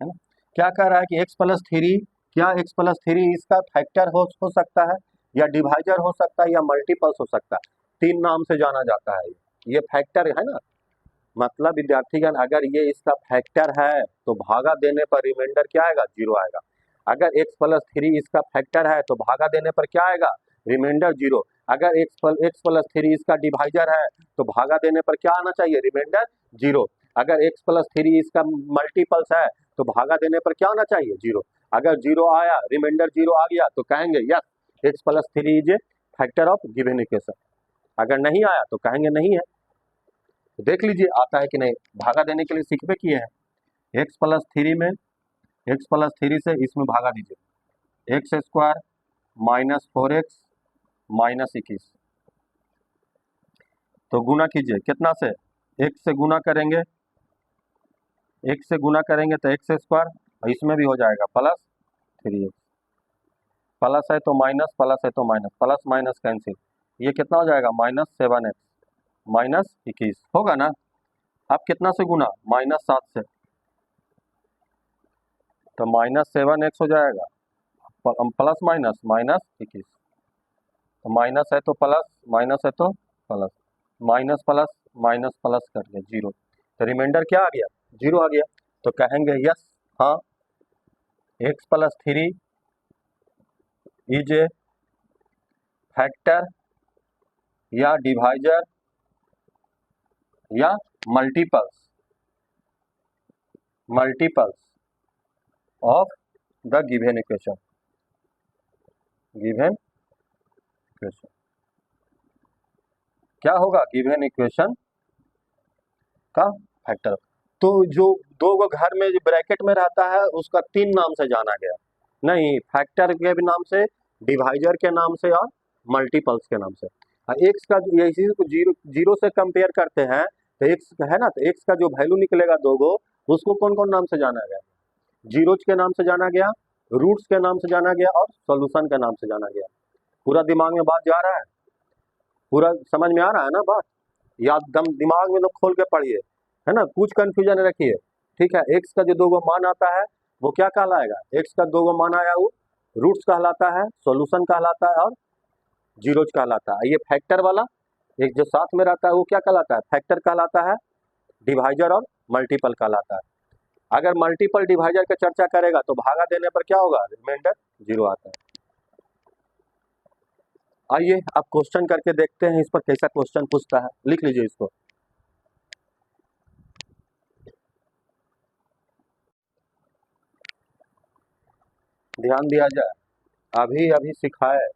है ना। क्या कह रहा है कि x + 3, क्या x + 3 इसका फैक्टर हो सकता है, या डिवाइजर हो सकता है, या मल्टीपल्स हो सकता है। तीन नाम से जाना जाता है। ये फैक्टर है ना, मतलब विद्यार्थीगण अगर ये इसका फैक्टर है तो भागा देने पर रिमाइंडर क्या आएगा? 0 आएगा। अगर x + 3 इसका फैक्टर है तो भागा देने पर क्या आएगा? रिमाइंडर 0। अगर x + 3 इसका डिवाइजर है तो भागा देने पर क्या आना चाहिए? रिमाइंडर 0। अगर x + 3 इसका मल्टीपल्स है तो भागा देने पर क्या आना चाहिए? 0। अगर 0 आया, रिमाइंडर 0 आ गया तो कहेंगे yes x plus three is a factor of given equation. अगर नहीं आया तो कहेंगे नहीं है। तो देख लीजिए आता है कि नहीं, भागा देने के लिए सीख पे किए हैं। एक्स प्लस थ्री में एक्स प्लस थ्री से इसमें भागा दीजिए, x square minus 4x minus 21, तो गुना कीजिए कितना से, x से गुना करेंगे, x से गुना करेंगे तो एक्स स्क्वायर, और इसमें भी हो जाएगा प्लस 3x, प्लस है तो माइनस, प्लस है तो माइनस, प्लस माइनस कैंसिल, ये कितना हो जाएगा -7x माइनस 21 होगा ना। अब कितना से गुना, -7 से, तो -7x हो जाएगा, प्लस माइनस -21, तो माइनस है तो प्लस, माइनस है तो plus, minus plus minus plus कर दिया 0, तो रिमाइंडर क्या आ गया, 0 आ गया। तो कहेंगे यस, हाँ x plus three is a factor या डिवाइजर या multiples of the given equation, given equation क्या होगा, गिवन इक्वेशन का फैक्टर। तो जो दो गो घर में जो ब्रैकेट में रहता है उसका 3 नाम से जाना गया, नहीं फैक्टर के भी नाम से, डिवाइजर के नाम से और मल्टीपल्स के नाम से। एक्स का ये इसी को जीरो से कंपेयर करते हैं तो एक्स है ना, तो एक्स का जो वैल्यू निकलेगा दो गो, उसको कौन कौन नाम से जाना गया, जीरोज के नाम से जाना गया, रूट्स के नाम से जाना गया और सॉल्यूशन के नाम से जाना गया। पूरा दिमाग में बात जा रहा है, पूरा समझ में आ रहा है ना बात, याद दम दिमाग में तो खोल के पढ़िए, है ना, कुछ कंफ्यूजन रखिए, ठीक है। एक्स का जो दो गो मान आता है वो क्या कहलाएगा, एक्स का दो गो मान आया वो रूट्स कहलाता है, सॉल्यूशन कहलाता है और जीरोज कहलाता है। ये फैक्टर वाला एक जो साथ में रहता है वो क्या कहलाता है, फैक्टर कहलाता है, डिवाइजर और मल्टीपल कहलाता है। अगर मल्टीपल डिवाइजर की चर्चा करेगा तो भागा देने पर क्या होगा, रिमाइंडर 0 आता है। आइए अब क्वेश्चन करके देखते हैं इस पर कैसा क्वेश्चन पूछता है, लिख लीजिए इसको। ध्यान दिया जाए, अभी अभी सिखाए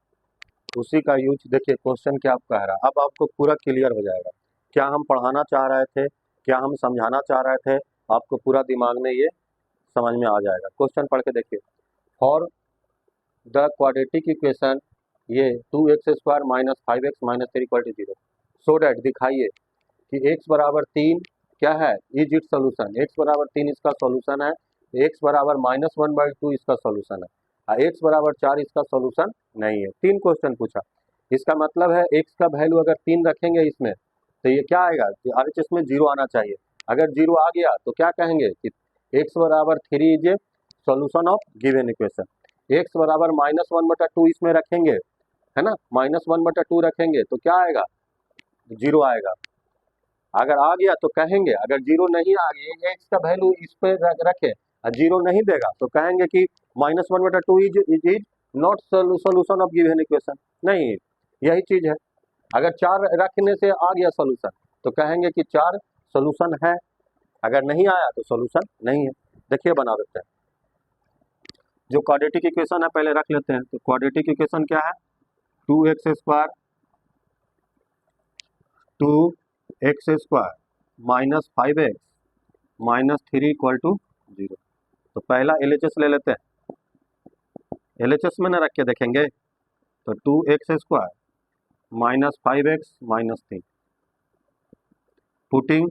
उसी का यूज, देखिए क्वेश्चन क्या आप कह रहा है, अब आपको पूरा क्लियर हो जाएगा क्या हम पढ़ाना चाह रहे थे, क्या हम समझाना चाह रहे थे, आपको पूरा दिमाग में ये समझ में आ जाएगा। क्वेश्चन पढ़ के देखिए, फॉर द क्वाड्रेटिक इक्वेशन ये 2x² minus 5x minus 3 = 0, so that दिखाइए कि x बराबर 3 क्या है, इज इट सोल्यूशन, x बराबर 3 इसका सोल्यूशन है, x बराबर -1/2 इसका सोल्यूशन है, और x बराबर 4 इसका सोल्यूशन नहीं है। 3 क्वेश्चन पूछा, इसका मतलब है x का वैल्यू अगर 3 रखेंगे इसमें तो ये क्या आएगा, RHS में 0 आना चाहिए। अगर 0 आ गया तो क्या कहेंगे कि x बराबर 3 is a solution of given equation, x बराबर -1/2 इसमें रखेंगे, है ना, -1/2 रखेंगे तो क्या आएगा, 0 आएगा। अगर आ गया तो कहेंगे, अगर 0 नहीं आ गया, x का वैल्यू इस पे रखे और 0 नहीं देगा तो कहेंगे कि -1/2 is not solution of given equation, नहीं यही चीज है। अगर 4 रखने से आ गया सोल्यूशन तो कहेंगे कि 4 सोल्यूशन है, अगर नहीं आया तो सोल्यूशन नहीं है। देखिए बना देते हैं, जो क्वाड्रेटिक इक्वेशन है पहले रख लेते हैं। तो क्वाड्रेटिक इक्वेशन क्या है, 2x² माइनस 5x माइनस 3 = 0। तो पहला LHS ले लेते हैं, LHS में ना रख के देखेंगे, तो 2x² minus 5x minus 3, putting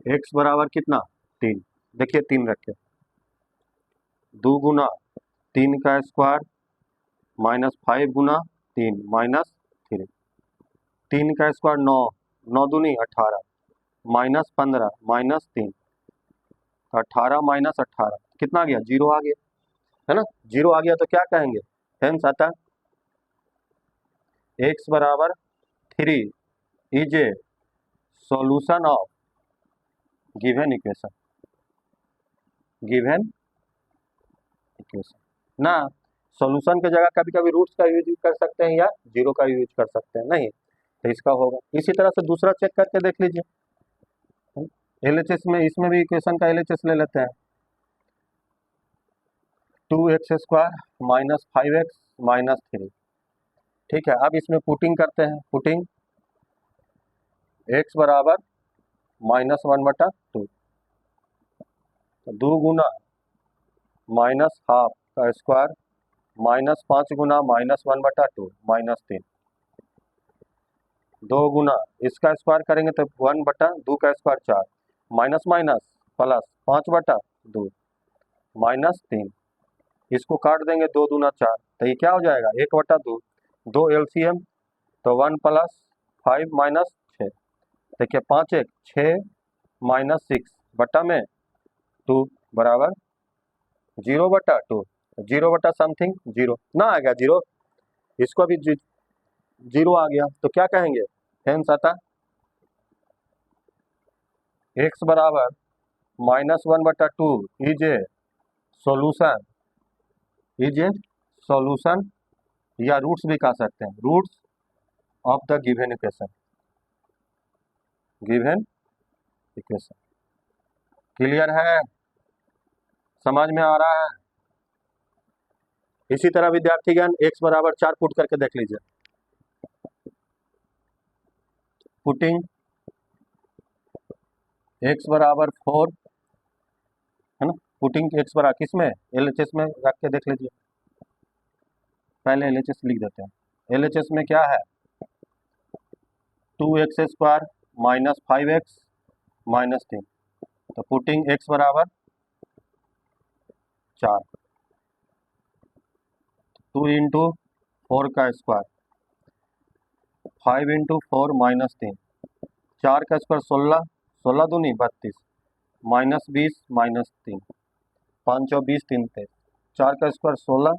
x बराबर कितना 3, देखिए 3 रखे, 2 गुना 3 का स्क्वायर माइनस 5 गुना 3 माइनस 3, 3 का स्क्वायर 9, 9 दूनी 18 माइनस 15 माइनस 3, 18 माइनस 18 कितना आ गया, 0 आ गया, है ना। 0 आ गया तो क्या कहेंगे, हेंस आता x बराबर 3 is a solution of given equation, given equation ना। सॉल्यूशन की जगह कभी कभी रूट्स का यूज कर सकते हैं या 0 का यूज कर सकते हैं, नहीं तो इसका होगा। इसी तरह से दूसरा चेक करके देख लीजिए, LHS में, इसमें भी इक्वेशन का LHS ले लेते हैं। 2x² minus 5x minus 3। ठीक है, अब इसमें पुटिंग करते हैं। पुटिंग x बराबर -1/2, तो 2 गुना माइनस हाफ का स्क्वायर माइनस 5 गुना -1/2 -3, 2 गुना इसका स्क्वायर करेंगे तो 1/2 का स्क्वायर 4, माइनस माइनस प्लस 5/2 -3, इसको काट देंगे 2 दूना 4, तो ये क्या हो जाएगा 1/2, 2 LCM तो 1 प्लस 5 माइनस 6, देखिए 5 1 6 माइनस 6 बटा में 2 बराबर 0/2, 0 बटा समथिंग 0 ना आ गया 0, इसको भी 0 आ गया, तो क्या कहेंगे हेंस अतः x बराबर -1/2 is a solution, is a solution, या रूट्स भी कह सकते हैं, roots of the given equation, given equation. Clear है, समझ में आ रहा है? इसी तरह विद्यार्थीगण x बराबर 4 पुट करके देख लीजिए। पुटिंग x बराबर 4 है ना, पुटिंग x बराबर किस में, LHS में रख के देख लीजिए। पहले LHS लिख देते हैं। LHS में क्या है 2x² माइनस 5x माइनस 3, तो पुटिंग x बराबर 4, 2 इंटू 4 का स्क्वायर 5 इंटू 4 माइनस 3, 4 का स्क्वायर 16, 16 दूनी 32 माइनस 20 माइनस 3, 5 और 20 3 23, 4 का स्क्वायर 16,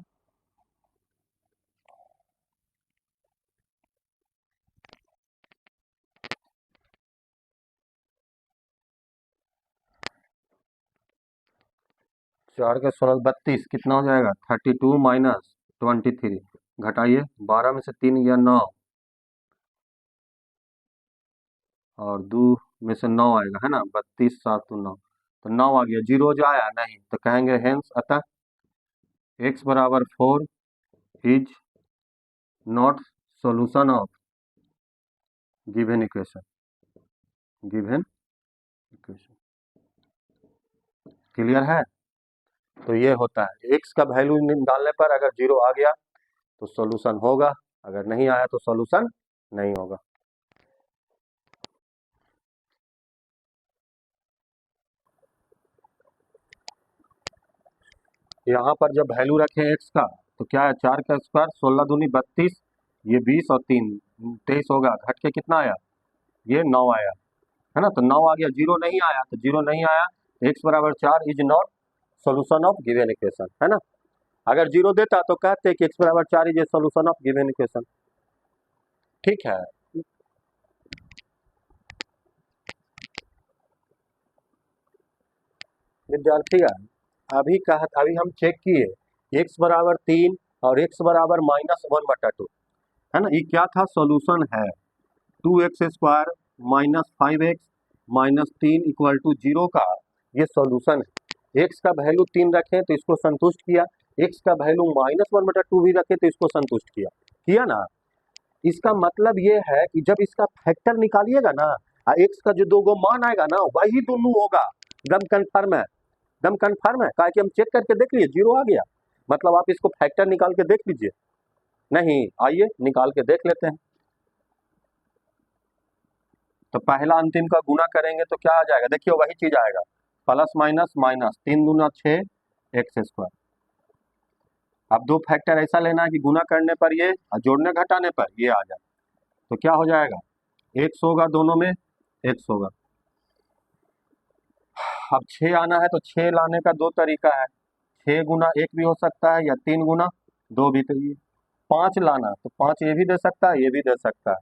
चार का 16 32, कितना हो जाएगा 32 माइनस 23, घटाइए 12 में से 3 गया 9 और 2 में से 9 आएगा है ना, 32 7 9, तो 9 आ गया, 0 जो आया नहीं, तो कहेंगे हेंस अतः x बराबर 4 is not solution of given equation, given equation. Clear है? तो ये होता है x का वैल्यू डालने पर अगर 0 आ गया तो सॉल्यूशन होगा, अगर नहीं आया तो सॉल्यूशन नहीं होगा। यहाँ पर जब वैल्यू रखें x का तो क्या है 4 का स्क्वायर 16 दूनी 32, ये 20 और 3 23 होगा, घट के कितना आया ये 9 आया है ना, तो 9 आ गया, 0 नहीं आया, तो 0 नहीं आया, x बराबर 4 is not solution of given equation है ना। अगर 0 देता तो कहते कि x बराबर 4 is a solution of given equation. ठीक है, विद्यार्थीगण अभी हम चेक किए x बराबर 3 और x बराबर -1/2 है ना, ये क्या था सॉल्यूशन है 2x² minus 5x minus 3 equal to 0 का, ये सॉल्यूशन है। x का वैल्यू 3 रखें तो इसको संतुष्ट किया, x का वैल्यू -1/2 भी रखे तो इसको संतुष्ट किया, किया ना। इसका मतलब ये है कि जब इसका फैक्टर निकालिएगा ना, x का जो 2 गो मान आएगा ना वही दोनों होगा, एकदम कंफर्म है, एकदम कंफर्म है, कहा कि हम चेक करके देख लिए 0 आ गया, मतलब आप इसको फैक्टर निकाल के देख लीजिए। नहीं आइए निकाल के देख लेते हैं। तो पहला अंतिम का गुना करेंगे तो क्या आ जाएगा, देखिए वही चीज आएगा, प्लस माइनस माइनस 3 दूना 6 x²। अब दो फैक्टर ऐसा लेना है कि गुना करने पर ये और जोड़ने घटाने पर ये आ जाए, तो क्या हो जाएगा x होगा, दोनों में x होगा। अब 6 आना है तो 6 लाने का 2 तरीका है, 6 गुना 1 भी हो सकता है या 3 गुना 2 भी, तो ये 5 लाना तो 5 ये भी दे सकता है ये भी दे सकता है,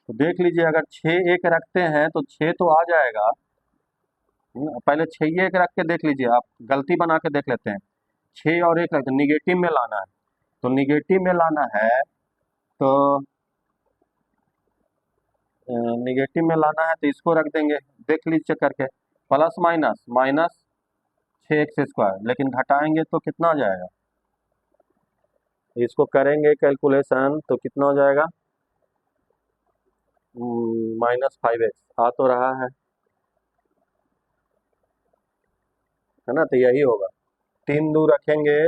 तो देख लीजिए अगर 6 1 रखते हैं तो 6 तो आ जाएगा, पहले 6 1 रख के देख लीजिए, आप गलती बना के देख लेते हैं, 6 और 1 रखते निगेटिव में लाना है, तो निगेटिव में लाना है तो निगेटिव में लाना है तो इसको रख देंगे, देख लीजिए करके, प्लस माइनस माइनस 6x², लेकिन घटाएंगे तो कितना आ जाएगा, इसको करेंगे कैलकुलेशन तो कितना हो जाएगा, -5x आ तो रहा है ना, तो यही होगा, 3 रखेंगे,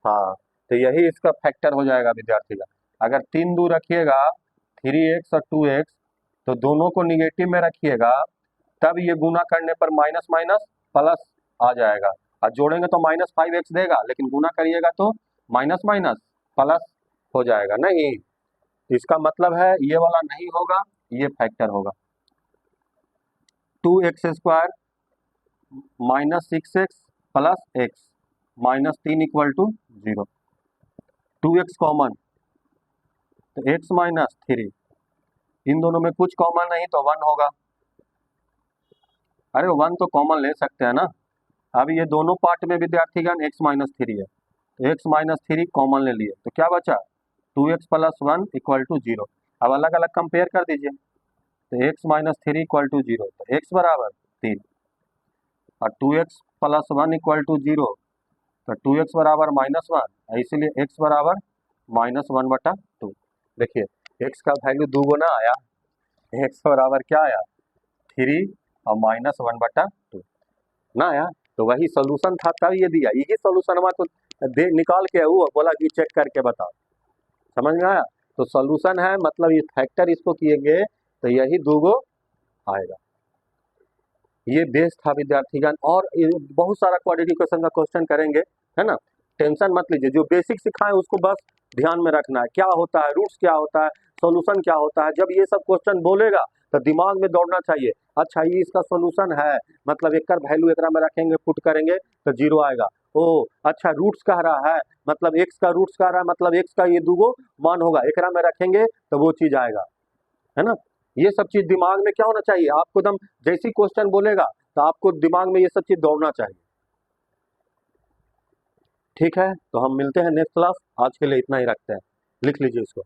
हाँ, तो यही इसका फैक्टर हो जाएगा विद्यार्थी का। अगर 3 रखिएगा 3x और 2x, तो दोनों को निगेटिव में रखिएगा, तब ये गुना करने पर माइनस माइनस प्लस आ जाएगा, और जोड़ेंगे तो -5x देगा, लेकिन गुना करिएगा तो माइनस माइनस प्लस हो जाएगा। नहीं, इसका मतलब है ये वाला नहीं होगा, ये फैक्टर होगा। 2x² -6x plus x -3 = 0। 2x common तो x -3, इन दोनों में कुछ कॉमन नहीं तो 1 होगा। अरे 1 तो कॉमन ले सकते हैं ना। अब ये दोनों पार्ट में विद्यार्थीगण x -3 है, x -3 कॉमन ले लिए तो क्या बचा, 2x + 1 = 0। अब अलग अलग कंपेयर कर दीजिए, तो x -3 = 0, तो x बराबर 3, और 2x + 1 = 0, तो 2x बराबर -1, इसीलिए x बराबर -1/2। देखिए x का वैल्यू 2 गुना आया, x बराबर क्या आया, 3 और -1/2 ना आया, तो वही सोल्यूशन था, तब ये दिया, यही सोल्यूशन को निकाल के वो बोला कि चेक करके बताओ, समझ में आया। तो सोल्यूशन है, मतलब ये फैक्टर इसको किएंगे तो यही 2 आएगा। ये बेस था विद्यार्थीगण, और बहुत सारा क्वाड्रेटिक इक्वेशन का क्वेश्चन करेंगे, है ना, टेंशन मत लीजिए, जो बेसिक सिखाए उसको बस ध्यान में रखना है, क्या होता है रूट्स, क्या होता है सॉल्यूशन, क्या होता है। जब ये सब क्वेश्चन बोलेगा तो दिमाग में दौड़ना चाहिए, अच्छा ये इसका सॉल्यूशन है, मतलब एक वैल्यू एकरा में रखेंगे, पुट करेंगे तो 0 आएगा। ओ अच्छा, रूट्स कह रहा है, मतलब x का रूट्स कह रहा है, मतलब x का ये 2 मान होगा, एकरा में रखेंगे तो वो चीज आएगा, है ना। ये सब चीज दिमाग में क्या होना चाहिए, आपको एकदम जैसी क्वेश्चन बोलेगा तो आपको दिमाग में ये सब चीज दौड़ना चाहिए। ठीक है, तो हम मिलते हैं नेक्स्ट क्लास, आज के लिए इतना ही रखते हैं, लिख लीजिए इसको।